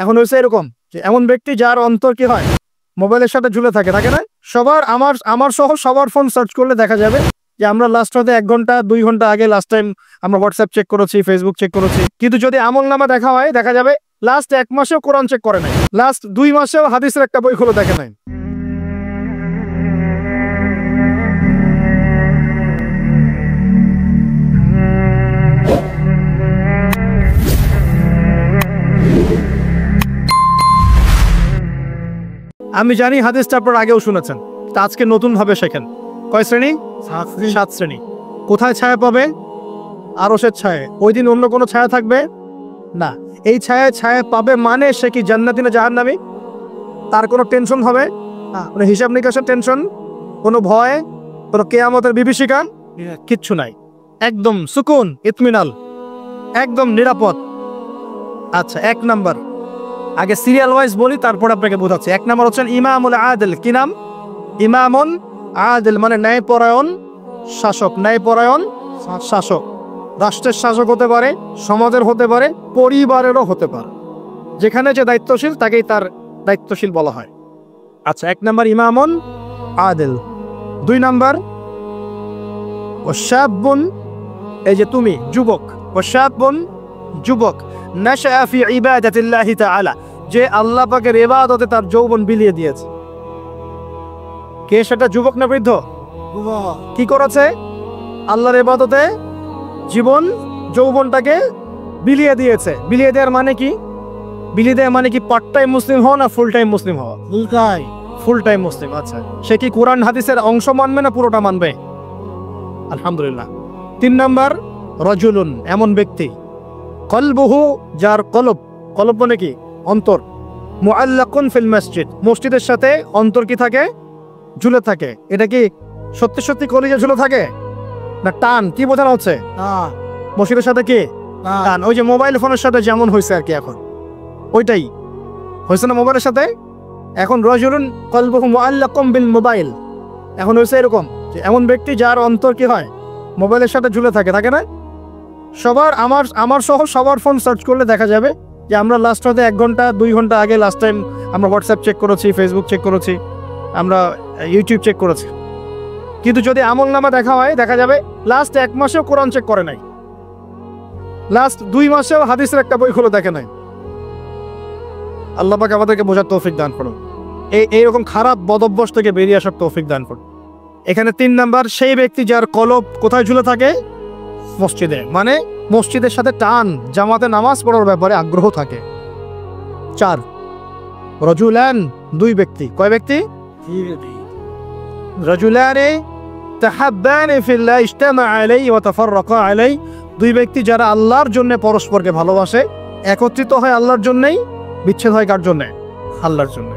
এখন হয়েছে এরকম যে এমন ব্যক্তি যার অন্তর কি হয় মোবাইলের সাথে ঝুলে থাকে, থাকে না? সবার আমার সহ সবার ফোন সার্চ করলে দেখা যাবে যে আমরা লাস্ট হতে 1 ঘন্টা 2 ঘন্টা আগে লাস্ট টাইম আমরা হোয়াটসঅ্যাপ চেক করেছি, ফেসবুক চেক করেছি। কিন্তু যদি আমলনামা দেখা হয়, দেখা যাবে লাস্ট 1 মাসেও কোরআন চেক করে নাই, লাস্ট 2 মাসেও হাদিসের একটা বই খুলে দেখে নাই। আমি জানি হাদিসটা আপনারা আগেও শুনেছেন, তা আজকে নতুন ভাবে শেখেন। কয় শ্রেণী? 7 শ্রেণী। কোথায় ছায়া পাবে? আরশের ছায়া। ওই দিন অন্য কোনো ছায়া থাকবে না। এই ছায়া পাবে মানে সে কি জান্নাতি না জাহান্নামী? তার কোনো টেনশন হবে না, কোনো হিসাব নিকাশের টেনশন, কোনো ভয়, কোনো কিয়ামতের বিভীষিকা কিচ্ছু নাই। একদম সুকুন, ইতমিনাল, একদম নিরাপদ। আচ্ছা, 1 নাম্বার, আগে সিরিয়াল ওয়াইজ বলি, তারপর আপনাকে বোঝাচ্ছি। 1 নাম্বার হচ্ছেন ইমামুল আদিল। কি নাম? ইমামুন আদিল, মানে ন্যায়পরায়ণ শাসক। ন্যায়পরায়ণ শাসক রাষ্ট্রের শাসক হতে পারে, সমাজের হতে পারে, পরিবারেরও হতে পারে। যেখানে যে দায়িত্বশীল তাকেই তার দায়িত্বশীল বলা হয়। আচ্ছা, 1 নাম্বার ইমামুন আদিল। 2 নাম্বার ওয়াশাবুন, এই যে তুমি যুবক, ওয়াশাবুন যুবক, নাশা ফি ইবাদাতিল্লাহি তাআলা, যে আল্লাহ পাকের ইবাদতে তার যৌবন বিলিয়ে দিয়েছে। কে সেটা, যুবক না বৃদ্ধ? কি করেছে? আল্লাহর ইবাদতে জীবন যৌবনটাকে বিলিয়ে দিয়েছে। বিলিয়ে দেওয়ার মানে কি? বিলিয়ে দেওয়ার মানে কি পার্ট টাইম মুসলিম হওয়া না ফুল টাইম মুসলিম হওয়া? ফুল টাইম মুসলিম। আচ্ছা, সে কি কোরআন হাদিসের অংশ মানবে না পুরোটা মানবে? আলহামদুলিল্লাহ। 3 নাম্বার রাজুলুন, এমন ব্যক্তি কলবুহু, যার কলব, কলব মানে কি? অন্তর, মুআল্লাকুন ফিল মসজিদ, মসজিদের সাথে অন্তর কি থাকে? ঝুলে থাকে। এটা কি সত্যি সত্যি কলিজা ঝুলে থাকে না টান? কি বোঝানো হচ্ছে? মসজিদের সাথে কি টান? ওই যে মোবাইল ফোনের সাথে যেমন হয়েছে আর কি, এখন ওইটাই হয়েছে না মোবাইলের সাথে। এখন রাজুলুন কলবুহু মুআল্লাকুন বিল মোবাইল, এখন হয়েছে এরকম যে এমন ব্যক্তি যার অন্তর কি হয় মোবাইলের সাথে ঝুলে থাকে, থাকে না? সবার আমার সহ সবার ফোন সার্চ করলে দেখা যাবে যে আমরা লাস্ট হতে 1 ঘন্টা 2 ঘন্টা আগে লাস্ট টাইম আমরা হোয়াটসঅ্যাপ চেক করেছি, ফেসবুক চেক করেছি, আমরা ইউটিউব চেক করেছি। কিন্তু যদি আমলনামা দেখা হয়, দেখা যাবে লাস্ট 1 মাসেও কোরআন চেক করে নাই, লাস্ট 2 মাসেও হাদিসের একটা বই খুলে দেখে নাই। আল্লাহ পাক আমাদেরকে বোঝার তৌফিক দান করুন, এইরকম খারাপ বদভ্যাস থেকে বেরিয়ে আসার তৌফিক দান করুন। এখানে 3 নাম্বার, সেই ব্যক্তি যার কলব কোথায় ঝুলে থাকে? মসজিদে, মানে মসজিদের সাথে টান, জামাতে নামাজ পড়ার ব্যাপারে আগ্রহ থাকে। 4 রাজুলান, 2 ব্যক্তি। কয় ব্যক্তি? রাজুলানে তাহাব্বানি ফিল্লাহ ইজতামা আলাইহি ওয়া তাফাররাকা আলাইহি, 2 ব্যক্তি যারা আল্লাহর জন্য পরস্পরকে ভালোবাসে, একত্রিত হয় আল্লাহর জন্যই, বিচ্ছেদ হয় কার জন্য? আল্লাহর জন্য।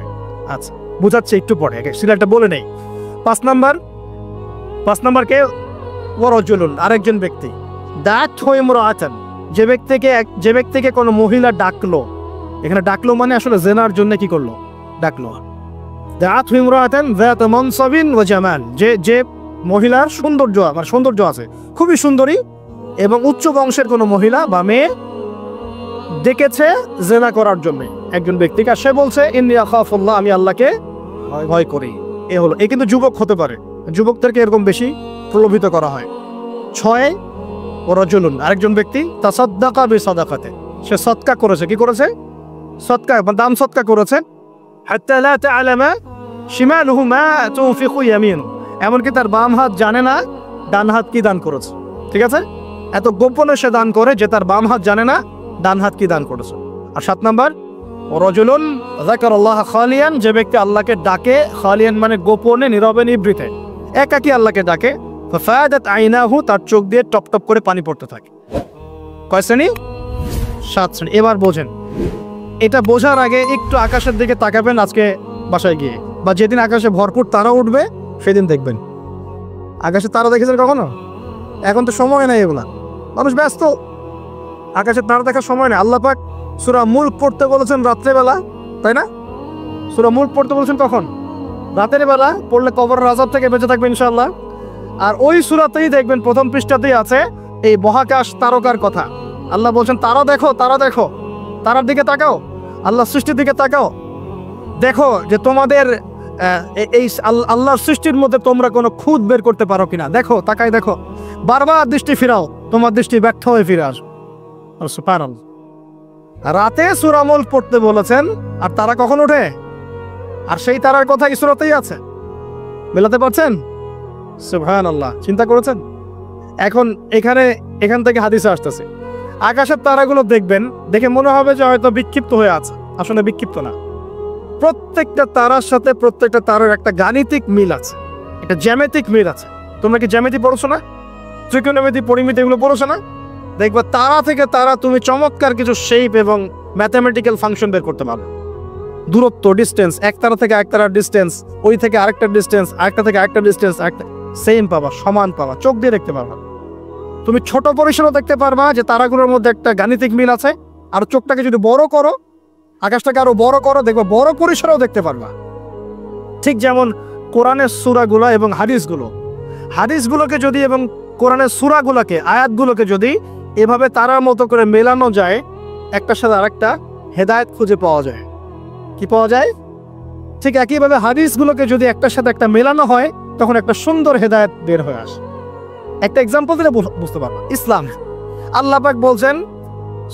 আচ্ছা, বুঝাচ্ছে একটু পরে, সিরিয়ালটা বলে নেই। 5 নাম্বার কে? ওয়ারাজুলুন, আরেকজন ব্যক্তি। দাত হয়ে ইমরাআতান, যে ব্যক্তিকে কোনো মহিলা ডাকলো, এখানে ডাকলো মানে আসলে জেনার জন্য কি করলো? ডাকলো। দাত হয়ে ইমরাআতান যাত মানসাবিন ওয়া জামাল, যে মহিলার সৌন্দর্য আছে, খুবই সুন্দরী এবং উচ্চ বংশের কোনো মহিলা বা মেয়ে ডেকেছে জেনা করার জন্য একজন ব্যক্তিকে। সে বলছে ইন্নী আখাফুল্লাহ, আমি আল্লাহকে ভয় করি। এ হলো, এ কিন্তু যুবক হতে পারে, যুবকদেরকে এরকম বেশি প্রলোভিত করা হয়। 6 রাজুলুন, আরেকজন ব্যক্তি তাসাদ্দাকা বিসাদাকাতে, সে সদকা করেছে। কি করেছে? সদকা, দান সদকা করেছে। হাত্তা লা তা'লামা শিমালুহু মা তুনফিকু ইয়ামিনু, এমনকি তার বাম হাত জানে না ডান হাত কি দান করেছে। ঠিক আছে, এত গোপনে সে দান করে যে তার বাম হাত জানে না ডান হাত কি দান করেছে। আর 7 নাম্বার রাজুলুন যাকারাল্লাহ খালিয়ান, যে ব্যক্তি আল্লাহকে ডাকে, খালিয়ান মানে গোপনে, নীরবে, নিভৃতে, একাকী আল্লাহকে ডাকে। ফাফাদাত আইনাহু, তার চোখ দিয়ে টপ টপ করে পানি পড়তে থাকে। কয় শ্রেণী? 7 শ্রেণী। এবার বোঝেন, এটা বোঝার আগে একটু আকাশের দিকে তাকাবেন আজকে বাসায় গিয়ে, বা যেদিন আকাশে ভরপুর তারা উঠবে সেদিন দেখবেন। আকাশে তারা দেখেছেন কখনো? এখন তো সময় নেই, এগুলা মানুষ ব্যস্ত, আকাশে তারা দেখার সময় নেই। আল্লাহ পাক সূরা মুলক পড়তে বলেছেন রাত্রেবেলা, তাই না? সূরা মুলক পড়তে বলেছেন কখন? রাতের বেলা পড়লে কবরের আযাব থেকে বেঁচে থাকবে ইনশাআল্লাহ। আর ওই সূরাতেই দেখবেন প্রথম পৃষ্ঠাতেই আছে এই মহাকাশ তারকার কথা। আল্লাহ বলছেন তারা দেখো, তারা দেখো, তারার দিকে তাকাও। আল্লাহর সৃষ্টির দিকে তাকাও, দেখো যে তোমাদের এই আল্লাহর সৃষ্টির মধ্যে তোমরা কোনো খুঁত বের করতে পারো কিনা। দেখো, তাকাই দেখো, বারবার দৃষ্টি ফিরাও, তোমার দৃষ্টি ব্যর্থ হয়ে ফিরে আসবে। সুবহানাল্লাহ। রাতে সূরা মুলক পড়তে বলেছেন, আর তারা কখন ওঠে? আর সেই তারার কথা এই সূরাতেই আছে। মেলাতে পারছেন? সুবহানাল্লাহ। চিন্তা করেছেন? এখন এখান থেকে হাদিসে আসতেছে, আকাশের তারাগুলো দেখবেন, দেখে মনে হবে যে হয়তো বিক্ষিপ্ত হয়ে আছে। আসলে বিক্ষিপ্ত না, প্রত্যেকটা তারার সাথে প্রত্যেকটা তারার একটা গাণিতিক মিল আছে, একটা জ্যামিতিক মিল আছে। তোমরা কি জ্যামিতি পড়ছো না? ত্রিকোণমিতি, পরিমিতি এগুলো পড়ছো না? দেখবা তারা থেকে তারা তুমি চমৎকার কিছু শেপ এবং ম্যাথমেটিক্যাল ফাংশন বের করতে পারবে। দূরত্ব, ডিস্টেন্স, এক তারা থেকে এক তারার ডিস্টেন্স, ওই থেকে আরেকটা ডিস্টেন্স, আরেকটা থেকে আরেকটা ডিস্টেন্স, একটা সেম পাবা, সমান পাবা, চোখ দিয়ে দেখতে পারবা। তুমি ছোট পরিসরও দেখতে পারবা যে তারাগুলোর মধ্যে একটা গাণিতিক মিল আছে। আর চোখটাকে যদি বড় করো, আকাশটাকে আরো বড় করো, দেখবা বড় পরিসরেও দেখতে পারবা। ঠিক যেমন কোরআনের সূরাগুলো এবং হাদিসগুলোকে যদি এবং কোরআনের সূরাগুলোকে, আয়াতগুলোকে যদি এভাবে তারার মতো করে মেলানো যায়, একটার সাথে আরেকটা, হেদায়েত খুঁজে পাওয়া যায়। কি পাওয়া যায়? ঠিক একইভাবে হাদিসগুলোকে যদি একটার সাথে একটা মেলানো হয়, তখন একটা সুন্দর হেদায়েত বের হয়ে আসে। একটা এক্সাম্পল দিলে বুঝতে পারবা। ইসলাম, আল্লাহ পাক বলছেন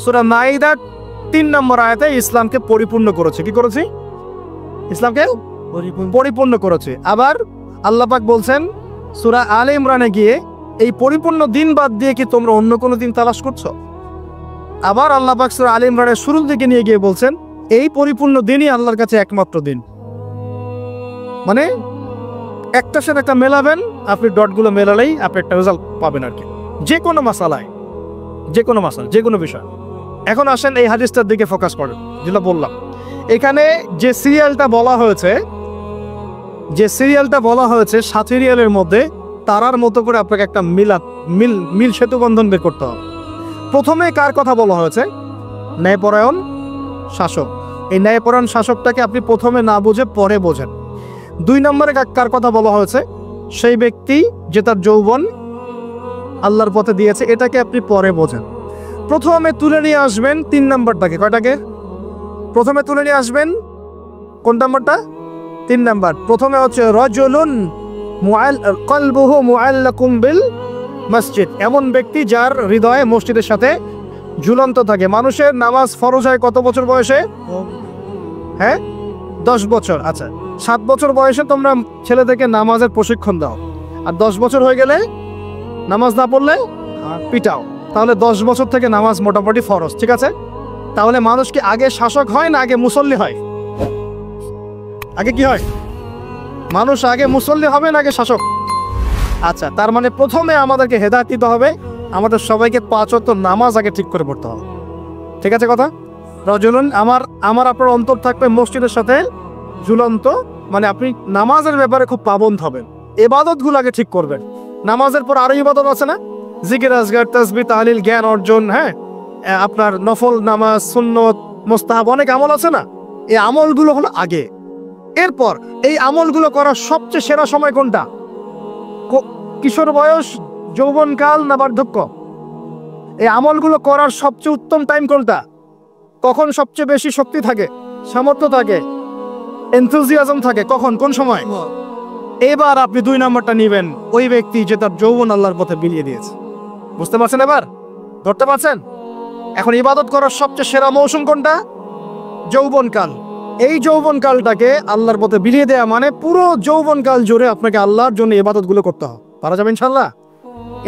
সূরা মাইদার 3 নম্বর আয়াতে ইসলামকে পরিপূর্ণ করেছে। কি করেছে? ইসলামকে পরিপূর্ণ করেছে। আবার আল্লাহ পাক বলছেন সূরা আলে ইমরানে গিয়ে, এই পরিপূর্ণ দিন বাদ দিয়ে কি তোমরা অন্য কোনো দিন তালাশ করছো? আবার আল্লাহ পাক সূরা আলে ইমরানের শুরুর দিকে নিয়ে গিয়ে বলছেন, এই পরিপূর্ণ দিনই আল্লাহর কাছে একমাত্র দিন। মানে একটার সাথে একটা মেলাবেন, আপনি ডটগুলো মেলালেই আপনি একটা রেজাল্ট পাবেন আর কি, যে কোনো মাসালায়, যে কোনো বিষয়। এখন আসেন এই হাদিসটার দিকে ফোকাস করেন, যেটা বললাম। এখানে যে সিরিয়ালটা বলা হয়েছে 7 সিরিয়ালের মধ্যে তারার মতো করে আপনাকে একটা মিল সেতু বন্ধন বের করতে হবে। প্রথমে কার কথা বলা হয়েছে? ন্যায়পরায়ণ শাসক। এই ন্যায়পরায়ণ শাসকটাকে আপনি প্রথমে না বুঝে পরে বোঝেন। 2 নম্বরে কার কথা বলা হয়েছে? সেই ব্যক্তি যে তার যৌবন আল্লাহর পথে দিয়েছে, এটাকে আপনি পরে বোঝেন। প্রথমে তুলে নিয়ে আসবেন 3 নম্বরটাকে। কয়টাকে? প্রথমে তুলে নিয়ে আসবেন কোন নাম্বারটা? 3 নাম্বার। প্রথমে হচ্ছে রাজুলুন কলবুহু মুআল্লাকুম বিল মসজিদ, এমন ব্যক্তি যার হৃদয়ে মসজিদের সাথে ঝুলন্ত থাকে। মানুষের নামাজ ফরজ হয় কত বছর বয়সে? হ্যাঁ, 10 বছর। আচ্ছা, 7 বছর বয়সে তোমরা ছেলেদেরকে নামাজের প্রশিক্ষণ দাও, আর 10 বছর হয়ে গেলে নামাজ না পড়লে পিটাও। তাহলে 10 বছর থেকে নামাজ মোটামুটি ফরজ। ঠিক আছে? তাহলে মানুষ কি আগে শাসক হয় না আগে মুসল্লি হয়? আগে কি হয়? মানুষ আগে মুসল্লি হবে না আগে শাসক? আচ্ছা, তার মানে প্রথমে আমাদেরকে হেদায়েত দিতে হবে, আমাদের সবাইকে 5 ওয়াক্ত নামাজ আগে ঠিক করে পড়তে হবে। ঠিক আছে কথা? রাজুলুন, আমার আপনার অন্তর থাকবে মসজিদের সাথে ঝুলন্ত, মানে আপনি নামাজের ব্যাপারে খুব পাবন্দ হবেন, ইবাদতগুলো আগে ঠিক করবেন। নামাজের পর আরো ইবাদত আছে না? জিকির, আজগার, তাসবিহ, তাহলিল, জ্ঞান অর্জন, হ্যাঁ, আপনার নফল নামাজ, সুন্নত, মুস্তাহাব, অনেক আমল আছে না? এই আমলগুলো হলো আগে। এরপর এই আমলগুলো করার সবচেয়ে সেরা সময় কোনটা? কিশোর বয়স, যৌবনকাল না বার্ধক্য? এই আমলগুলো করার সবচেয়ে উত্তম টাইম কোনটা? কখন সবচেয়ে বেশি শক্তি থাকে, সামর্থ্য থাকে, এনথুজিয়াজম থাকে? কখন, কোন সময়? এবার আপনি 2 নম্বরটা নিবেন, ওই ব্যক্তি যে তার যৌবন আল্লাহর পথে বিলিয়ে দিয়েছে। বুঝতে পারছেন? এবার ধরতে পারছেন? এখন ইবাদত করার সবচেয়ে সেরা মৌসুম কোনটা? যৌবনকাল। এই যৌবনকালটাকে আল্লাহর পথে বিলিয়ে দেয়া মানে পুরো যৌবনকাল জুড়ে আপনাকে আল্লাহর জন্য ইবাদতগুলো করতে হবে। পারা যাবে ইনশাআল্লাহ?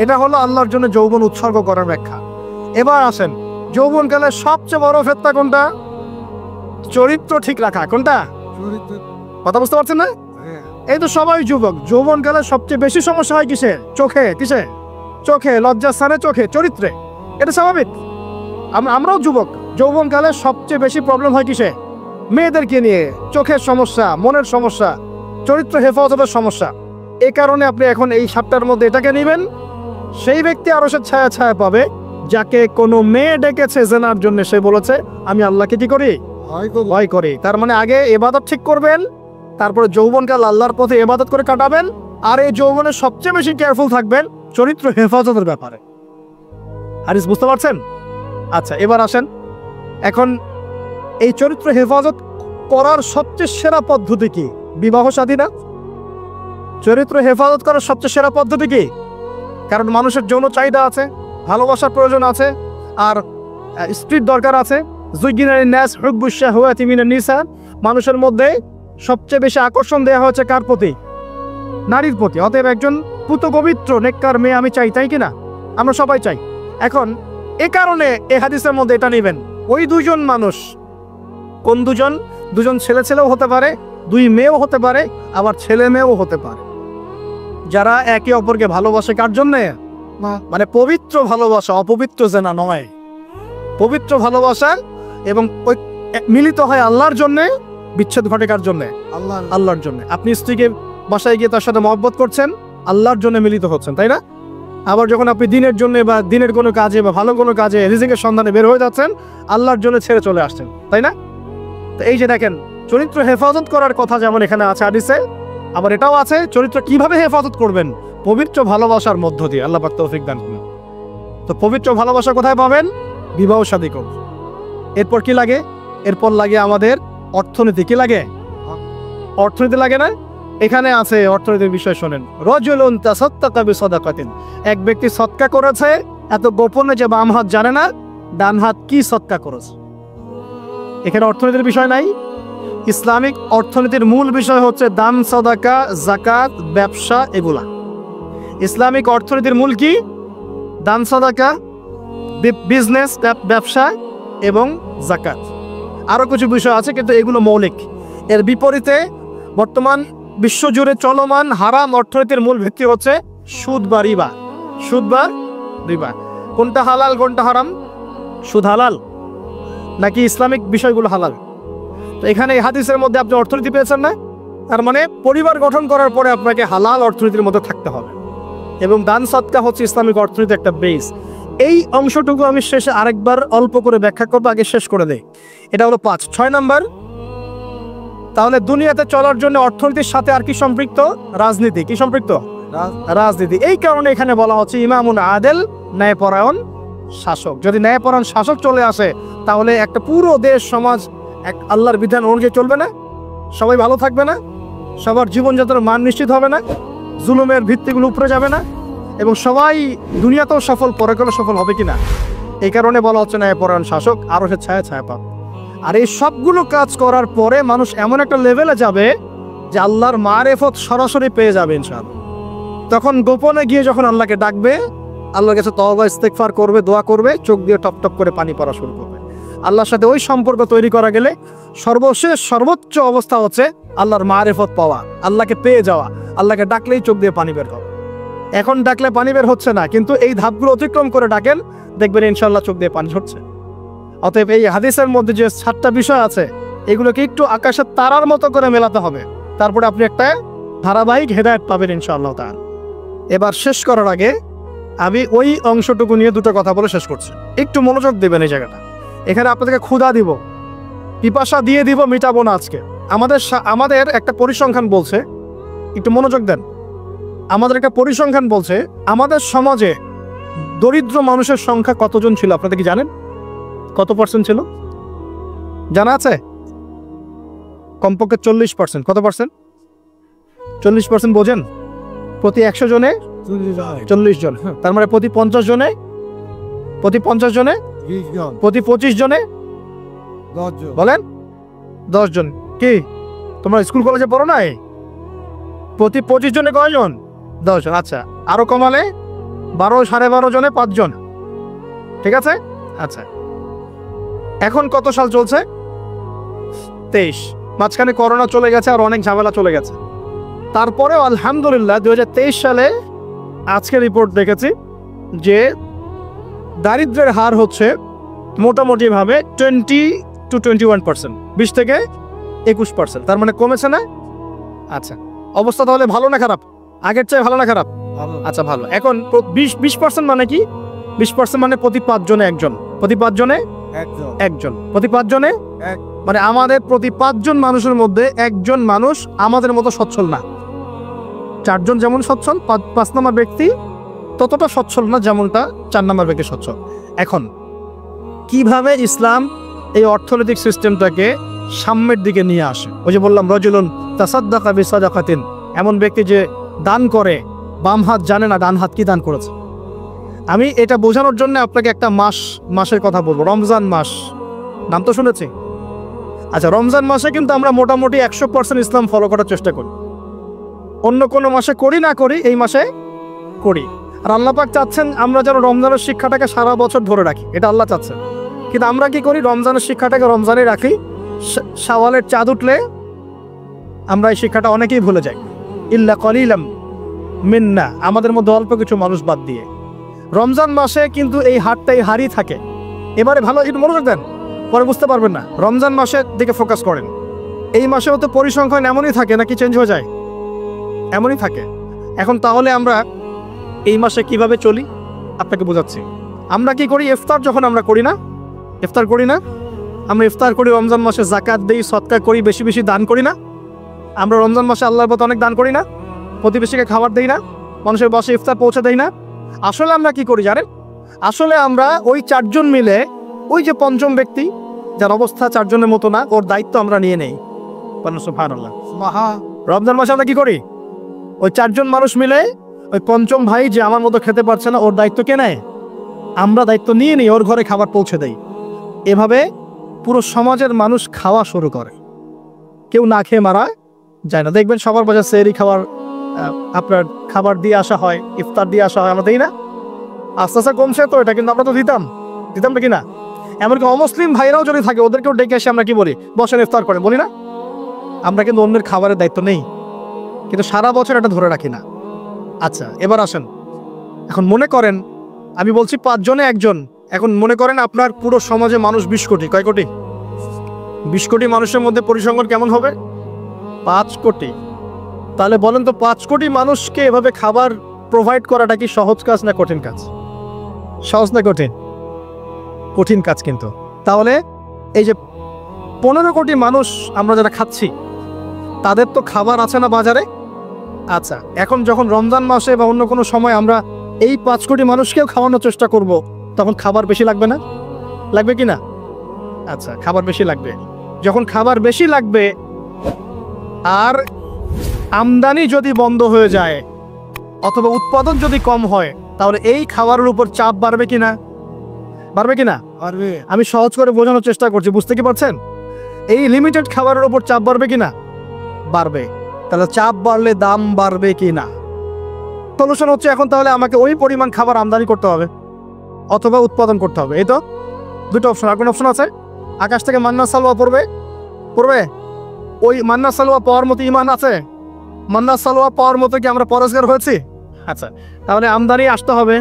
এটা হলো আল্লাহর জন্য যৌবন উৎসর্গ করার ব্যাখ্যা। এবার আসেন, যৌবনকালের সবচেয়ে বড় ফেতনা কোনটা? চরিত্র ঠিক রাখা। কোনটা? কথা বুঝতে পারছেন না? এই তো সবাই যুবক, যৌবনকালের সবচেয়ে বেশি সমস্যা হয় কিসে? চোখে। কিসে? চোখে, লজ্জাস্থানে, চোখে, চরিত্রে। এটা স্বাভাবিক। আমরাও যুবক, যৌবনকালে সবচেয়ে বেশি প্রবলেম হয় কিসে? মেয়েদেরকে নিয়ে, চোখের সমস্যা, মনের সমস্যা, চরিত্র হেফাজতের সমস্যা। এই কারণে আপনি এখন এই 7টার মধ্যে এটাকে নেবেন। সেই ব্যক্তি আরশের ছায়া পাবে যাকে কোনো মেয়ে ডেকেছে জেনার জন্য, সে বলেছে আমি আল্লাহকে কি করি? ভয় করি। তার মানে আগে ইবাদত ঠিক করবেন, তারপরে যৌবনকাল আল্লাহর পথে ইবাদত করে কাটাবেন, আর এই যৌবনে সবচেয়ে বেশি কেয়ারফুল থাকবেন চরিত্র হেফাজতের ব্যাপারে। হাদিস বুঝতে পারছেন? আচ্ছা, এবার আসেন, এখন এই চরিত্র হেফাজত করার সবচেয়ে সেরা পদ্ধতি কি? বিবাহ শাদী না? চরিত্র হেফাজত করার সবচেয়ে সেরা পদ্ধতি কি? কারণ মানুষের যৌন চাহিদা আছে, ভালোবাসার প্রয়োজন আছে, আর স্ত্রীর দরকার আছে। মানুষের মধ্যে সবচেয়ে বেশি আকর্ষণ দেওয়া হয়েছে কার প্রতি? নারীর প্রতি। অতএব একজন পুত পবিত্র নেককার মেয়ে আমি চাই, তাই কিনা? আমরা সবাই চাই। এখন এ কারণে এই হাদিসের মধ্যে এটা নেবেন, ওই দুজন মানুষ, কোন দুজন? দুজন ছেলে ছেলেও হতে পারে, দুই মেয়েও হতে পারে, আবার ছেলে মেয়েও হতে পারে, যারা একে অপরকে ভালোবাসে কার জন্যে? মানে পবিত্র ভালোবাসা, অপবিত্র জেনা নয়, পবিত্র ভালোবাসা, এবং মিলিত হয় আল্লাহর জন্যে, বিচ্ছেদ ঘটে কার জন্যে? আল্লাহর জন্যে। আপনি স্ত্রীকে বাসায় গিয়ে তার সাথে মহব্বত করছেন, আল্লাহর জন্য মিলিত হচ্ছেন, তাই না? আবার যখন আপনি দিনের জন্য বা দিনের কোনো কাজে বা ভালো কোনো কাজে রিজিকের সন্ধানে বের হয়ে যাচ্ছেন, আল্লাহর জন্য ছেড়ে চলে আসছেন, তাই না? তো এই যে দেখেন, চরিত্র হেফাজত করার কথা যেমন এখানে আছে হাদিসে, আবার এটাও আছে চরিত্র কিভাবে হেফাজত করবেন? পবিত্র ভালোবাসার মধ্য দিয়ে। আল্লাহ পাক তৌফিক দান করুন। তো পবিত্র ভালোবাসা কোথায় পাবেন? বিবাহ শাদী করুন। এরপর কি লাগে? এরপর লাগে আমাদের অর্থনীতি। কি লাগে? অর্থনীতি লাগে না? এখানে আছে অর্থনীতির বিষয় শোনেন। রাজুলুন তাসাদ্দাকা বিসাদাকাতিন, এক ব্যক্তি সদকা করেছে, এত গোপনে যে বাম হাত জানে না ডান হাত কি সদকা করেছে। এখানে অর্থনীতির বিষয় নাই। ইসলামিক অর্থনীতির মূল বিষয় হচ্ছে দান, সাদাকা, যাকাত, ব্যবসা, এগুলা। ইসলামিক অর্থনীতির মূল কি? দান, সাদাকা, বিজনেস, ব্যবসা এবং যাকাত। আরো কিছু বিষয় আছে কিন্তু এগুলো মৌলিক। এর বিপরীতে বর্তমান বিশ্বজুড়ে চলমান হারাম অর্থনীতির মূল ভিত্তি হচ্ছে সুদ বা রিবা। সুদ বা রিবা। কোনটা হালাল কোনটা হারাম? সুদ হালাল নাকি ইসলামিক বিষয়গুলো হালাল? তো এখানে এই হাদিসের মধ্যে আপনি অর্থনীতি পেয়েছেন না? তার মানে পরিবার গঠন করার পরে আপনাকে হালাল অর্থনীতির মধ্যে থাকতে হবে, এবং দান সদকা হচ্ছে ইসলামিক অর্থনীতির একটা বেস। এই অংশটুকু আমি শেষে আরেকবার অল্প করে ব্যাখ্যা করবো, আগে শেষ করে দেই। এটা হলো 5। 6 নাম্বার, তাহলে দুনিয়াতে চলার জন্য অর্থনীতির সাথে আর কি সম্পৃক্ত? রাজনীতি। কি সম্পৃক্ত? রাজনীতি। এই কারণে এখানে বলা হচ্ছে ইমামুন আদেল, ন্যায়পরায়ণ শাসক। যদি ন্যায়পরায়ণ শাসক চলে আসে, তাহলে একটা পুরো দেশ সমাজ এক আল্লাহর বিধান অনুযায়ী চলবে না? সবাই ভালো থাকবে না? সবার জীবনযাত্রার মান নিশ্চিত হবে না? জুলুমের ভিত্তিগুলো উপরে যাবে না? এবং সবাই দুনিয়াতেও সফল, পরকালেও সফল হবে কিনা? এই কারণে বলা হচ্ছে ন্যায়পরায়ণ শাসক, আরো সে ছায়া ছায়া পাবে। আর এই সবগুলো কাজ করার পরে মানুষ এমন একটা লেভেলে যাবে যে আল্লাহর মারেফত সরাসরি পেয়ে যাবে ইনশাআল্লাহ। তখন গোপনে গিয়ে যখন আল্লাহকে ডাকবে, আল্লাহর কাছে তওবা ইস্তেগফার করবে, দোয়া করবে, চোখ দিয়ে টপ টপ করে পানি পড়া শুরু করবে। আল্লাহর সাথে ওই সম্পর্ক তৈরি করা গেলে সর্বশেষ সর্বোচ্চ অবস্থা হচ্ছে আল্লাহর মারেফত পাওয়া, আল্লাহকে পেয়ে যাওয়া। আল্লাহকে ডাকলেই চোখ দিয়ে পানি বের হবে। এখন ডাকলে পানি বের হচ্ছে না, কিন্তু এই ধাপগুলো অতিক্রম করে ডাকেন, দেখবেন ইনশাআল্লাহ চোখ দিয়ে পানি ঝরছে। অতএব এই হাদিসের মধ্যে যে 7টা বিষয় আছে, এগুলোকে একটু আকাশের তারার মতো করে মেলাতে হবে, তারপরে আপনি একটা ধারাবাহিক হেদায়েত পাবেন ইনশাআল্লাহ তাআলা। এবার শেষ করার আগে আমি ওই অংশটুকু নিয়ে দুটো কথা বলে শেষ করছি। একটু মনোযোগ দেবেন এই জায়গাটা। এখানে আপনাদেরকে ক্ষুধা দিব, পিপাসা দিয়ে দিব, মিটাবো না আজকে। আমাদের একটা পরিসংখ্যান বলছে, একটু মনোযোগ দেন। আমাদের একটা পরিসংখ্যান বলছে আমাদের সমাজে দরিদ্র মানুষের সংখ্যা কতজন ছিল আপনারা কি জানেন? কত পার্সেন্ট ছিল জানা আছে? কমপক্ষে 40%। কত পার্সেন্ট? 40% বোঝেন? প্রতি 100 জনে 40 জন। তার মানে প্রতি 50 জনে, প্রতি 50 জনে 20 জন, প্রতি 25 জনে 10 জন। বলেন 10 জন। কি তোমরা স্কুল কলেজে পড়ো না? প্রতি 25 জনে কয়জন? 10 জন। আচ্ছা, আরো কমালে 12, 12.5 জনে 5 জন। ঠিক আছে? আচ্ছা, এখন কত সাল চলছে? 23। মাঝখানে করোনা চলে গেছে আর অনেক ঝামেলা চলে গেছে। তারপরেও আলহামদুলিল্লাহ 2023 সালে আজকে রিপোর্ট দেখেছি যে দারিদ্র্যের হার হচ্ছে মোটামুটি ভাবে 20 to 21%, 20 থেকে 21%। তার মানে কমেছে না? আচ্ছা, অবস্থা তাহলে ভালো না খারাপ? আগের চেয়ে ভালো না খারাপ? আচ্ছা, ভালো। এখন 20% মানে কি? 20% মানে প্রতি 5 জনে একজন, প্রতি 5 জনে একজন, প্রতি 5 জনে মানে আমাদের প্রতি 5 জন মানুষের মধ্যে একজন মানুষ আমাদের মতো সচ্ছল না। 4 জন যেমন সচ্ছল, 5 নম্বর ব্যক্তি ততটা সচ্ছল না যেমনটা 4 নম্বর ব্যক্তি সচ্ছল। এখন কিভাবে ইসলাম এই অর্থনৈতিক সিস্টেমটাকে সাম্যের দিকে নিয়ে আসে। ওই যে বললাম রজুলুন তাসাদ্দাকা বিসাদাকাতিন, এমন ব্যক্তি যে দান করে বাম হাত জানে না ডান হাত কি দান করেছে। আমি এটা বোঝানোর জন্য আপনাকে একটা মাসের কথা বলবো, রমজান মাস নাম তো শুনেছি। আচ্ছা, রমজান মাসে কিন্তু আমরা মোটামুটি 100% ইসলাম ফলো করার চেষ্টা করি। অন্য কোনো মাসে করি না করি, এই মাসে করি। আর আল্লাহ পাক চাচ্ছেন আমরা যেন রমজানের শিক্ষাটাকে সারা বছর ধরে রাখি, এটা আল্লাহ চাচ্ছেন। কিন্তু আমরা কি করি, রমজানের শিক্ষাটাকে রমজানে রাখি, শাওয়ালের চাঁদ উঠলে আমরা এই শিক্ষাটা অনেকেই ভুলে যাই। ইল্লা কলিলাম মিন্না, আমাদের মধ্যে অল্প কিছু মানুষ বাদ দিয়ে। রমজান মাসে কিন্তু এই হারটাই হারই থাকে। এবারে ভালো একটু মনে রাখবেন, পরে বুঝতে পারবেন না। রমজান মাসের দিকে ফোকাস করেন। এই মাসেও তো পরিসংখ্যান এমনই থাকে নাকি চেঞ্জ হয়ে যায়? এমনই থাকে। এখন তাহলে আমরা এই মাসে কিভাবে চলি আপনাকে বোঝাচ্ছি। আমরা কি করি, ইফতার যখন আমরা করি না, ইফতার করি না, আমরা ইফতার করি রমজান মাসে, জাকাত দেই, সদকা করি, বেশি বেশি দান করি না? আমরা রমজান মাসে আল্লাহর পথে অনেক দান করি না? প্রতিবেশীকে খাবার দেই না? মানুষের বাসে ইফতার পৌঁছে দেই না? আসলে আমরা কি করি জানেন? আসলে আমরা ওই 4 জন মিলে, ওই যে পঞ্চম ব্যক্তি যার অবস্থা 4 জনের মতো না, ওর দায়িত্ব আমরা নিয়ে নেই। সুবহানাল্লাহ। রমজান মাসে আমরা কি করি, ওই 4 জন মানুষ মিলে ওই পঞ্চম ভাই যে আমার মতো খেতে পারছে না, ওর দায়িত্ব কে নেয়? আমরা দায়িত্ব নিয়ে নিই, ওর ঘরে খাবার পৌঁছে দেই। এভাবে পুরো সমাজের মানুষ খাওয়া শুরু করে, কেউ না খেয়ে মারা যায় না। দেখবেন সবার বাজার সেহরি খাবার, আপনার খাবার দিয়ে আসা হয়, ইফতার দিয়ে আসা হয়, আমরা দিই না? আস্তে আস্তে কমছে তো এটা, কিন্তু আমরা তো দিতাম নাকি না? এমনকি অমুসলিম ভাইরাও যদি থাকে, ওদেরকেও ডেকে এসে আমরা কি বলি, বসেন ইফতার করেন, বলি না? আমরা কিন্তু অন্যের খাবারের দায়িত্ব নেই, কিন্তু সারা বছর এটা ধরে রাখি না। আচ্ছা, এবার আসেন, এখন মনে করেন আমি বলছি 5 জনে 1 জন। এখন মনে করেন আপনার পুরো সমাজে মানুষ 20 কোটি। কয় কোটি? 20 কোটি মানুষের মধ্যে পরিসংখ্যান কেমন হবে? 5 কোটি। তাহলে বলেন তো 5 কোটি মানুষকে এভাবে খাবার প্রোভাইড করাটা কি সহজ কাজ না কঠিন কাজ? সহজ না কঠিন? কঠিন কাজ। কিন্তু তাহলে এই যে 15 কোটি মানুষ আমরা যারা খাচ্ছি, তাদের তো খাবার আছে না বাজারে? আচ্ছা, এখন যখন রমজান মাসে বা অন্য কোনো সময় আমরা এই 5 কোটি মানুষকেও খাওয়ানোর চেষ্টা করব, তখন খাবার বেশি লাগবে না? লাগবে কি না? আচ্ছা, খাবার বেশি লাগবে। যখন খাবার বেশি লাগবে আর আমদানি যদি বন্ধ হয়ে যায় অথবা উৎপাদন যদি কম হয়, তাহলে এই খাবারের উপর চাপ বাড়বে কিনা? বাড়বে কিনা? বাড়বে। আমি সহজ করে বোঝানোর চেষ্টা করছি, বুঝতে কি পারছেন? এই লিমিটেড খাবারের উপর চাপ বাড়বে কিনা? বাড়বে। তাহলে চাপ বাড়লে দাম বাড়বে কিনা? সলিউশন হচ্ছে এখন তাহলে আমাকে ওই পরিমাণ খাবার আমদানি করতে হবে অথবা উৎপাদন করতে হবে। এই তো 2টো অপশন। আর কোন অপশন আছে? আকাশ থেকে মান্না সালোয়া পড়বে? ওই মান্না সালোয়া পাওয়ার মতো ইমান আছে? মান্না সালোয়া পাওয়ার মতো কি আমরা পরেজগার হয়েছি? আচ্ছা, তাহলে আমদানি আসতে হবে,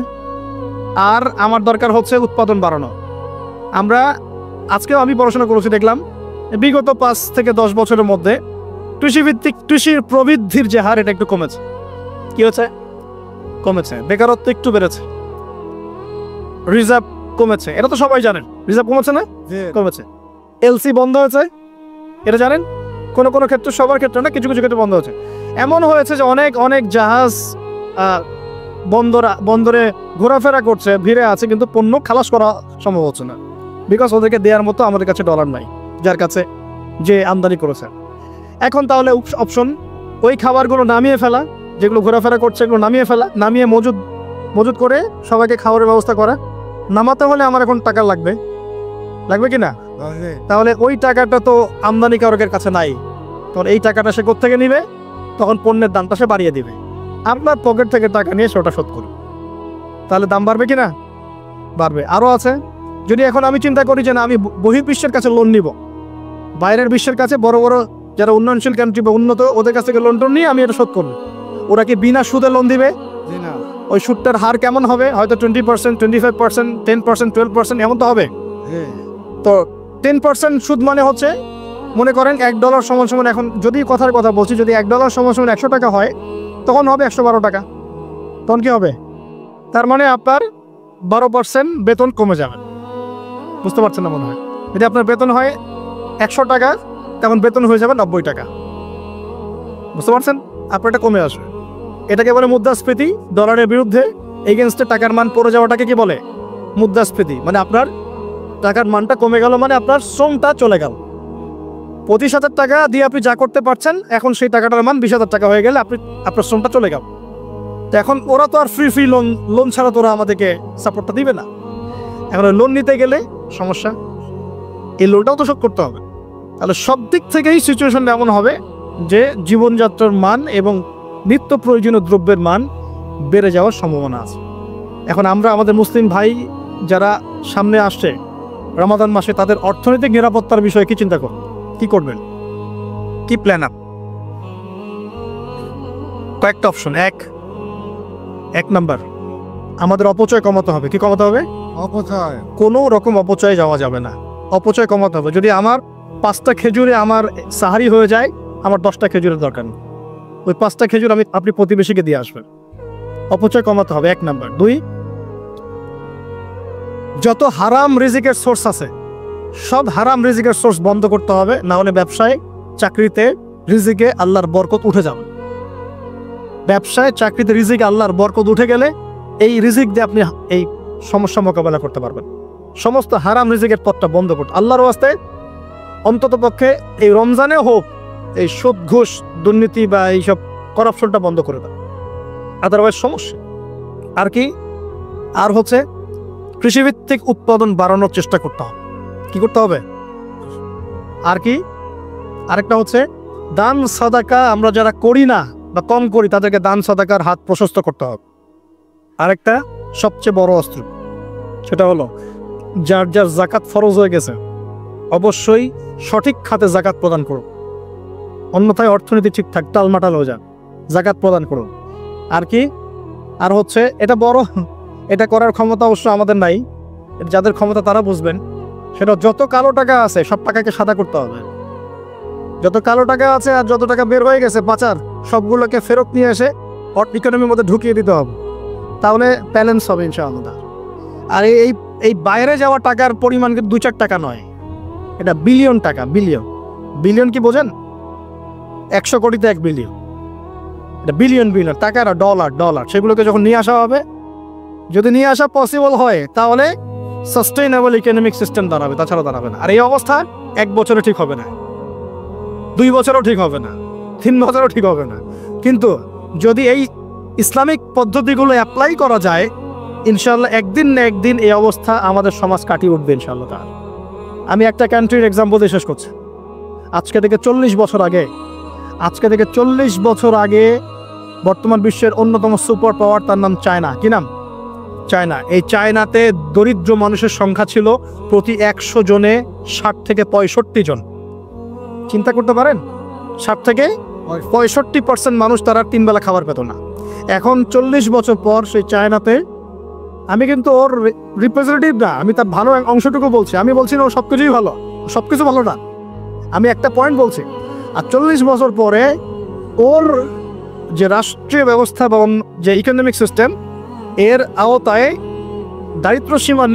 আর আমার দরকার হচ্ছে উৎপাদন বাড়ানো। আমরা আজকেও আমি পড়াশোনা করেছি, দেখলাম বিগত 5 থেকে 10 বছরের মধ্যে কৃষির প্রবৃদ্ধির যে হার, এটা একটু কমেছে। কি হচ্ছে? কমেছে। বেকারত্ব একটু বেড়েছে, রিজার্ভ কমেছে, এটা তো সবাই জানেন। রিজার্ভ কমেছে না? কমেছে। এলসি বন্ধ হয়েছে, এটা জানেন? কোনো কোনো ক্ষেত্রে, সবার ক্ষেত্রে না, কিছু কিছু ক্ষেত্রে বন্ধ হয়েছে। এমন হয়েছে যে অনেক জাহাজ বন্দরে ঘোরাফেরা করছে, ভিড়ে আছে, কিন্তু পণ্য খালাস করা সম্ভব হচ্ছে না, বিকজ ওদেরকে দেওয়ার মতো আমাদের কাছে ডলার নাই, যার কাছে যে আমদানি করেছে। এখন তাহলে অপশন, ওই খাবারগুলো নামিয়ে ফেলা, যেগুলো ঘোরাফেরা করছে এগুলো নামিয়ে ফেলা, নামিয়ে মজুদ করে সবাইকে খাবারের ব্যবস্থা করা। নামাতে হলে আমার এখন টাকা লাগবে কি না? তাহলে ওই টাকাটা তো আমদানিকারকের কাছে নাই, তখন এই টাকাটা সে কোত্থেকে নিবে? তখন পণ্যের দামটা সে বাড়িয়ে দিবে, আপনার পকেট থেকে টাকা নিয়ে সেটা শোধ করবে। তাহলে দাম বাড়বে কি না? বাড়বে। আরও আছে, যদি এখন আমি চিন্তা করি যে না, আমি বহির্বিশ্বের কাছে লোন নিব, বাইরের বিশ্বের কাছে বড় বড় যারা উন্নয়নশীল কান্ট্রি বা উন্নত, ওদের কাছ থেকে লোন নিয়ে আমি এটা শোধ করব, ওরা কি বিনা সুদে লোন দিবে? ওই সুদটার হার কেমন হবে? হয়তো 20%, 25%, 10%, 12% এমন তো হবে। তো 10% সুদ মানে হচ্ছে, মনে করেন $1 সমান সমান, এখন যদি কথার কথা বলছি, যদি $1 সমান সমান 100 টাকা হয়, তখন হবে 112 টাকা। তখন কি হবে? তার মানে আপনার 12% বেতন কমে যাবে। বুঝতে পারছেন না মনে হয়? যদি আপনার বেতন হয় 100 টাকা, তখন বেতন হয়ে যাবে 90 টাকা। বুঝতে পারছেন? আপনার এটা কমে আসবে। এটাকে বলে মুদ্রাস্ফীতি। ডলারের বিরুদ্ধে এগেনস্টে টাকার মান পড়ে যাওয়াটাকে কি বলে? মুদ্রাস্ফীতি। মানে আপনার টাকার মানটা কমে গেল মানে আপনার শ্রমটা চলে গেল। 25,000 টাকা দিয়ে আপনি যা করতে পারছেন, এখন সেই টাকাটার মান 20,000 টাকা হয়ে গেলে আপনার শ্রমটা চলে গেল। তো এখন ওরা তো আর ফ্রি লোন ছাড়া তো ওরা আমাদেরকে সাপোর্টটা দিবে না। এখন লোন নিতে গেলে সমস্যা, এই লোনটাও তো শোধ করতে হবে। তাহলে সব দিক থেকেই সিচুয়েশন এমন হবে যে জীবনযাত্রার মান এবং নিত্য প্রয়োজনীয় দ্রব্যের মান বেড়ে যাওয়ার সম্ভাবনা আছে। এখন আমরা আমাদের মুসলিম ভাই যারা সামনে আসছে রমাদান মাসে, তাদের অর্থনৈতিক নিরাপত্তার বিষয়ে কি চিন্তা করবেন, কি করবেন, কি প্ল্যান আপ? কয়েকটা অপশন। এক নাম্বার, আমাদের অপচয় কমাতে হবে। কি কমাতে হবে? অপচয়। কোনো রকম অপচয় যাওয়া যাবে না, অপচয় কমাতে হবে। যদি আমার 5টা খেজুরে আমার সাহারি হয়ে যায়, আমার 10টা খেজুরের দরকার নেই। ওই 5টা খেজুর আপনি প্রতিবেশীকে দিয়ে আসবেন। অপচয় কমাতে হবে 1 নাম্বার। 2, যত হারাম রিজিকের সোর্স আছে সব হারাম রিজিকের সোর্স বন্ধ করতে হবে, না হলে ব্যবসায় চাকরিতে রিজিকে আল্লাহর বরকত উঠে যাবে। ব্যবসায় চাকরিতে রিজিকে আল্লাহর বরকত উঠে গেলে এই রিজিক দিয়ে আপনি এই সমস্যা মোকাবেলা করতে পারবেন। সমস্ত হারাম রিজিকের পথটা বন্ধ করতে আল্লাহর ওয়াস্তে অন্তত পক্ষে এই রমজানে হোক এই সুদ ঘুষ দুর্নীতি বা এইসব করাপশনটা বন্ধ করে দেয়, আদারওয়াইজ সমস্যা। আর কি? আর হচ্ছে কৃষিভিত্তিক উৎপাদন বাড়ানোর চেষ্টা করতে হবে। কি করতে হবে? আর কি? আরেকটা হচ্ছে দান সাদাকা আমরা যারা করি না বা কম করি তাদেরকে দান সাদাকার হাত প্রশস্ত করতে হবে। আরেকটা সবচেয়ে বড় অস্ত্র, সেটা হলো যার যার জাকাত ফরজ হয়ে গেছে অবশ্যই সঠিক খাতে জাকাত প্রদান করুন, অন্যথায় অর্থনীতি ঠিকঠাক টালমাটাল হয়ে যান। জাকাত প্রদান করুন। আর কি? আর হচ্ছে এটা বড়, এটা করার ক্ষমতা অবশ্য আমাদের নাই, যাদের ক্ষমতা তারা বুঝবেন। সেটা যত কালো টাকা আছে সব টাকাকে সাদা করতে হবে। যত কালো টাকা আছে আর যত টাকা বের হয়ে গেছে পাচার, সবগুলোকে ফেরত নিয়ে এসে ইকোনমির মধ্যে ঢুকিয়ে দিতে হবে, তাহলে ব্যালেন্স হবে ইনশাআল্লাহ। আর এই বাইরে যাওয়া টাকার পরিমাণ কিন্তু 2-4 টাকা নয়, এটা বিলিয়ন টাকা। বিলিয়ন কি বোঝেন? 100 কোটিতে 1 বিলিয়ন, এটা বিলিয়ন টাকা। আর ডলার সেগুলোকে যখন নিয়ে আসা হবে, যদি নিয়ে আসা পসিবল হয় তাহলে সাস্টেইনেবল ইকোনমিক সিস্টেম দাঁড়াবে, তাছাড়া দাঁড়াবে না। আর এই অবস্থা 1 বছরে ঠিক হবে না, 2 বছরও ঠিক হবে না, 3 বছরও ঠিক হবে না। কিন্তু যদি এই ইসলামিক পদ্ধতিগুলো অ্যাপ্লাই করা যায়, ইনশাআল্লাহ একদিন না একদিন এই অবস্থা আমাদের সমাজ কাটিয়ে উঠবে ইনশাআল্লাহ। আমি একটা কান্ট্রির এক্সাম্পল দিয়ে শেষ করছি। আজকে থেকে 40 বছর আগে বর্তমান বিশ্বের অন্যতম সুপার পাওয়ার, তার নাম চায়না। কি নাম? চায়না। এই চায়নাতে দরিদ্র মানুষের সংখ্যা ছিল প্রতি 100 জনে 60 থেকে 65 জন। চিন্তা করতে পারেন, 60 থেকে 65% মানুষ তারা 3 বেলা খাবার পেত না। এখন 40 বছর পর সেই চায়নাতে, আমি কিন্তু ওর রিপ্রেজেন্টেটিভ না, আমি তার ভালো অংশটুকু বলছি। আমি বলছি না ও সবকিছুই ভালো, সবকিছু ভালো না, আমি একটা পয়েন্ট বলছি। আর 40 বছর পরে ওর যে রাষ্ট্রীয় ব্যবস্থা বা যে ইকোনমিক সিস্টেম, এর আওতায় দারিদ্র সীমা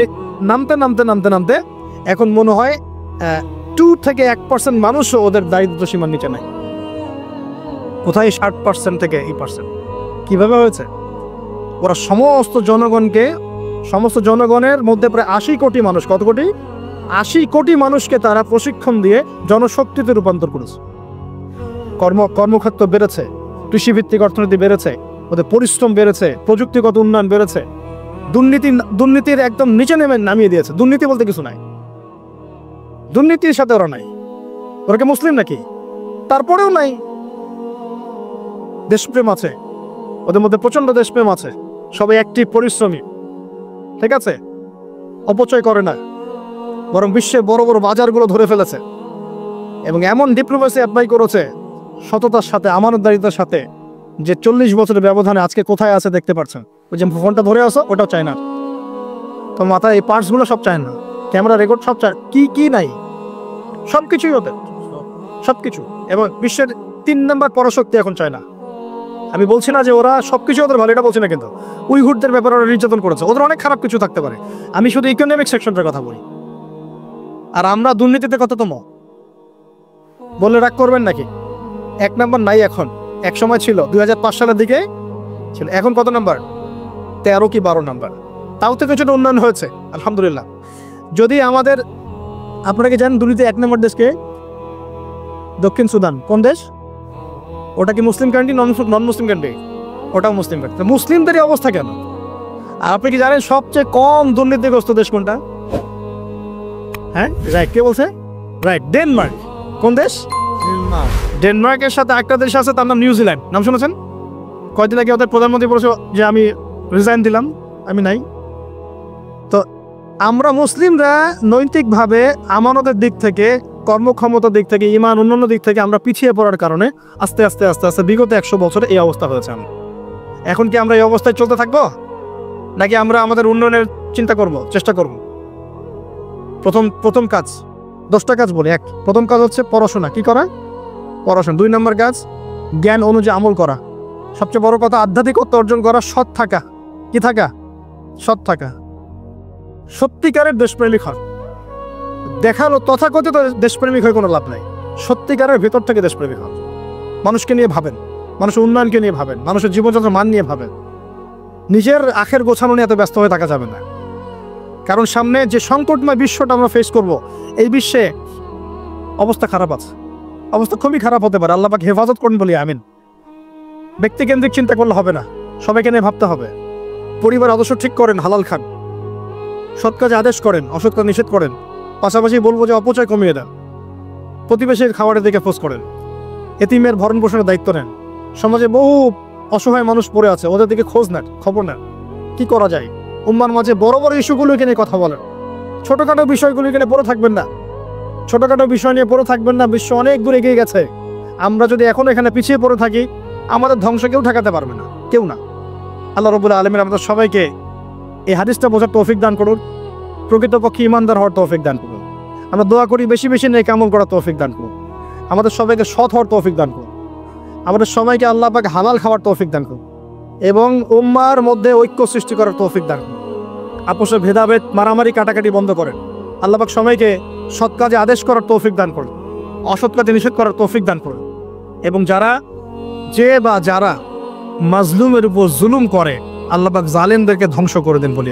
নামতে এখন মনে হয় 2 থেকে 1% মানুষও ওদের দারিদ্র সীমার নিচে নাই। কোথায় 60% থেকে 8%? কিভাবে হয়েছে? ওরা সমস্ত জনগণের মধ্যে প্রায় 80 কোটি মানুষ, কত কোটি? 80 কোটি মানুষকে তারা প্রশিক্ষণ দিয়ে জনশক্তিতে রূপান্তর করেছে। কর্মক্ষেত্র বেড়েছে, কৃষিভিত্তিক অর্থনীতি বেড়েছে, ওদের পরিশ্রম বেড়েছে, প্রযুক্তিগত উন্নয়ন বেড়েছে। দুর্নীতির একদম নিচে নামিয়ে দিয়েছে। দুর্নীতি বলতে কিছু নাই, দুর্নীতির সাথে ওরা নাই। ওরা কি মুসলিম নাকি? তারপরেও নাই। দেশপ্রেম আছে ওদের মধ্যে, প্রচন্ড দেশপ্রেম আছে। সবাই অ্যাক্টিভ, পরিশ্রমী, ঠিক আছে? অপচয় করে না, বরং বিশ্বে বড় বড় বাজারগুলো ধরে ফেলেছে এবং এমন ডিপ্লোমেসি অ্যাপ্লাই করেছে সততার সাথে, আমানতদারিতার সাথে, যে 40 বছরের ব্যবধানে আজকে কোথায় আছে দেখতে পাচ্ছেন। ওই যে ফোনটা ধরে আসো, ওটাও চায় না। তো মাথায় এই পার্টসগুলো সব চায় না, ক্যামেরা রেকর্ড সব চায়, কি নাই, সবকিছুই ওদের, সবকিছু। এবং বিশ্বের 3 নম্বর পরাশক্তি এখন চায় না। আমি বলছি না যে ওরা সবকিছু ওদের ভালো, এটা বলছি না, কিন্তু উইঘুরদের ব্যাপারে ওরা নির্যাতন করেছে। ওদের অনেক খারাপ কিছু থাকতে পারে, আমি শুধু ইকোনমিক সেকশনটার কথা বলি। আর আমরা দুর্নীতিতে কততম বলে রাগ করবেন নাকি? 1 নম্বর নাই এখন, এক সময় ছিল 2005 সালের দিকে ছিল। এখন কত নাম্বার? 13 কি 12 নাম্বার। তাও তো কিছুটা উন্নয়ন হয়েছে আলহামদুলিল্লাহ। যদি আমাদের, আপনারা কি জানেন দুনিয়াতে 1 নম্বর দেশকে? দক্ষিণ সুদান। কোন দেশ ওটা? কি মুসলিম কান্ট্রি, নন মুসলিম কান্ট্রি? ওটাও মুসলিম কান্ট্রি। মুসলিমদের এই অবস্থা কেন? আর আপনি কি জানেন সবচেয়ে কম দুর্নীতিগ্রস্ত দেশ কোনটা? হ্যাঁ রাইট, কে বলছে? Right, Denmark. কোন দেশ? ডেনমার্কের সাথে একটা দেশ আছে, তার নাম নিউজিল্যান্ড। নাম শুনেছেন? কয়দিন আগে ওদের প্রধানমন্ত্রী বলেছে যে আমি রিজাইন দিলাম, আমি নাই। তো আমরা মুসলিমরা নৈতিকভাবে, আমানতের দিক থেকে, কর্মক্ষমতার দিক থেকে, ইমান অন্যান্য দিক থেকে আমরা পিছিয়ে পড়ার কারণে আস্তে আস্তে আস্তে আস্তে বিগত 100 বছরে এই অবস্থা হয়েছে। এখন কি আমরা এই অবস্থায় চলতে থাকবো, নাকি আমরা আমাদের উন্নয়নের চিন্তা করব, চেষ্টা করব? প্রথম কাজ, 10টা কাজ বলি। প্রথম কাজ হচ্ছে পড়াশোনা। কি করা? পড়াশোনা। 2 নম্বর কাজ জ্ঞান অনুযায়ী আমল করা। সবচেয়ে বড় কথা আধ্যাত্মিকত্ব অর্জন করা, সৎ থাকা। কি থাকা? সৎ থাকা। সত্যিকারের দেশপ্রেমিক হন। দেখানো তথাকথিত দেশপ্রেমিক হয়ে কোনো লাভ নাই। সত্যিকারের ভেতর থেকে দেশপ্রেমিক হন। মানুষকে নিয়ে ভাবেন, মানুষের উন্নয়নকে নিয়ে ভাবেন, মানুষের জীবনযাত্রার মান নিয়ে ভাবেন। নিজের আখের গোছানো নিয়ে এত ব্যস্ত হয়ে থাকা যাবে না। কারণ সামনে যে সংকটময় বিশ্বটা আমরা ফেস করব, এই বিশ্বে অবস্থা খারাপ আছে, অবস্থা খুবই খারাপ হতে পারে। আল্লাহ পাক হেফাজত করুন বলি আমিন। ব্যক্তিকেন্দ্রিক চিন্তা করলে হবে না, সবাইকে নিয়ে ভাবতে হবে। পরিবার আদর্শ ঠিক করেন, হালাল খান, সৎ কাজে আদেশ করেন, অসৎ কাজ নিষেধ করেন। পাশাপাশি বলবো যে অপচয় কমিয়ে দেন, প্রতিবেশীর খাবারের দিকে ফোর্স করেন, এতিমের ভরণ পোষণের দায়িত্ব নেন। সমাজে বহু অসহায় মানুষ পড়ে আছে, ওদের দিকে খোঁজ নেন, খবর নেন, কি করা যায়। উম্মার মাঝে বড় বড় ইস্যুগুলো এখানে কথা বলেন, ছোটখাটো বিষয়গুলো এখানে পড়ে থাকবেন না। ছোটখাটো বিষয় নিয়ে পড়ে থাকবেন না। বিশ্ব অনেক দূর এগিয়ে গেছে। আমরা যদি এখন এখানে পিছিয়ে পড়ে থাকি, আমাদের ধ্বংস কেউ ঠেকাতে পারবে না, কেউ না। আল্লাহ রাব্বুল আলামিন আমাদের সবাইকে এই হাদিসটা বোঝার তৌফিক দান করুন, প্রকৃতপক্ষে ইমানদার হওয়ার তৌফিক দান করুন। আমরা দোয়া করি বেশি বেশি নেক আমল করার তৌফিক দান করুন। আমাদের সবাইকে সৎ হওয়ার তৌফিক দান করুন। আমাদের সবাইকে আল্লাহ পাক হালাল খাওয়ার তৌফিক দান করুন এবং উম্মার মধ্যে ঐক্য সৃষ্টি করার তৌফিক দান করুন। আপোষে ভেদাভেদ, মারামারি, কাটাকাটি বন্ধ করেন। আল্লাহ পাক সবাইকে সৎ কাজে আদেশ করার তৌফিক দান করুন, অসৎ কাজে নিষেধ করার তৌফিক দান করুন। এবং যারা মাজলুমের উপর জুলুম করে, আল্লাহ পাক জালেমদেরকে ধ্বংস করে দেন বলি।